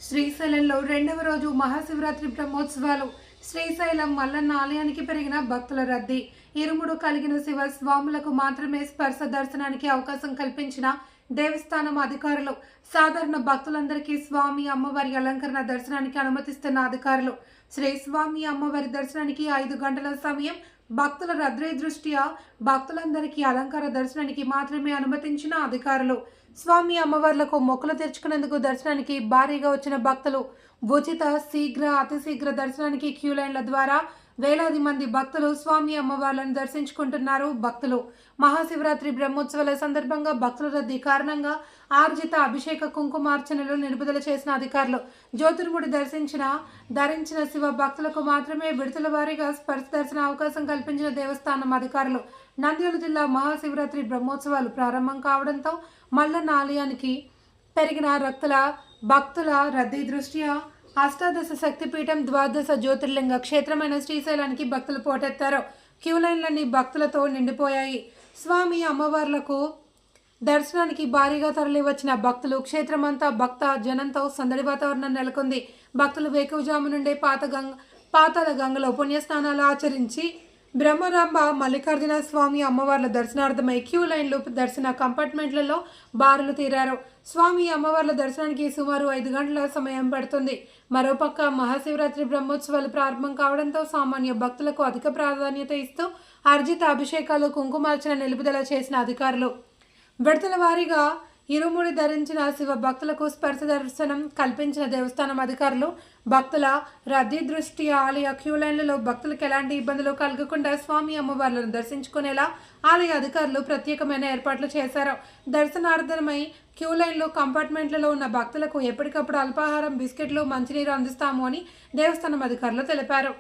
శ్రీశైలంలో రెండవ రోజు మహాశివరాత్రి బ్రహ్మోత్సవాలు. శ్రీశైలం మల్లన్న ఆలయానికి పెరిగిన భక్తుల రద్దీ. ఇరుముడు కలిగిన శివ స్వాములకు మాత్రమే స్పర్శ దర్శనానికి అవకాశం కల్పించిన దేవస్థానం అధికారులు. సాధారణ భక్తులందరికీ స్వామి అమ్మవారి అలంకరణ దర్శనానికి అనుమతిస్తున్న అధికారులు. శ్రీ స్వామి అమ్మవారి దర్శనానికి 5 గంటల సమయం. భక్తుల రద్దీ దృష్ట్యా భక్తులందరికీ అలంకార దర్శనానికి మాత్రమే అనుమతించిన అధికారులు. స్వామి అమ్మవార్లకు మొక్కులు తెరుచుకునేందుకు దర్శనానికి భారీగా వచ్చిన భక్తులు. ఉచిత అతి శీఘ్ర దర్శనానికి క్యూ లైన్ల ద్వారా వేలాది మంది భక్తులు స్వామి అమ్మవార్లను దర్శించుకుంటున్నారు. భక్తులు మహాశివరాత్రి బ్రహ్మోత్సవాల సందర్భంగా భక్తుల రద్దీ కారణంగా ఆర్జిత అభిషేక కుంకుమార్చనలు నిలుపుదల చేసిన అధికారులు. జ్యోతిర్ముడి ధరించిన శివ భక్తులకు మాత్రమే విడతల వారీగా స్పర్శ దర్శన అవకాశం కల్పించిన దేవస్థానం అధికారులు. నంద్యాల జిల్లా మహాశివరాత్రి బ్రహ్మోత్సవాలు ప్రారంభం కావడంతో మల్లన్న ఆలయానికి పెరిగిన భక్తుల రద్దీ దృష్ట్యా అష్టాదశ శక్తిపీఠం, ద్వాదశ జ్యోతిర్లింగ క్షేత్రమైన శ్రీశైలానికి భక్తులు పోటెత్తారు. క్యూ లైన్లన్నీ భక్తులతో నిండిపోయాయి. స్వామి అమ్మవార్లకు దర్శనానికి భారీగా తరలివచ్చిన భక్తులు. క్షేత్రమంతా భక్త జనంతో సందడి వాతావరణం నెలకొంది. భక్తులు వేకువజాము నుండే పాతాళ గంగలో పుణ్యస్నానాలు ఆచరించి బ్రహ్మరాంబ మల్లికార్జున స్వామి అమ్మవార్ల దర్శనార్థమై క్యూ లైన్లు దర్శన కంపార్ట్మెంట్లలో బారులు తీరారు. స్వామి అమ్మవార్ల దర్శనానికి సుమారు 5 గంటల సమయం పడుతుంది. మరోపక్క మహాశివరాత్రి బ్రహ్మోత్సవాలు ప్రారంభం కావడంతో సామాన్య భక్తులకు అధిక ప్రాధాన్యత ఇస్తూ అర్జిత అభిషేకాలు, కుంకుమార్చన నిలుపుదల చేసిన అధికారులు. విడతల వారీగా ఇరుముడి ధరించిన శివ భక్తులకు స్పర్శ దర్శనం కల్పించిన దేవస్థానం అధికారులు. భక్తుల రద్దీ దృష్ట్యా ఆలయ క్యూ లైన్లలో భక్తులకు ఎలాంటి ఇబ్బందులు కలగకుండా స్వామి అమ్మవార్లను దర్శించుకునేలా ఆలయ అధికారులు ప్రత్యేకమైన ఏర్పాట్లు చేశారు. దర్శనార్థమై క్యూ లైన్లో కంపార్ట్మెంట్లలో ఉన్న భక్తులకు ఎప్పటికప్పుడు అల్పాహారం, బిస్కెట్లు, మంచినీరు అందిస్తాము అని దేవస్థానం అధికారులు తెలిపారు.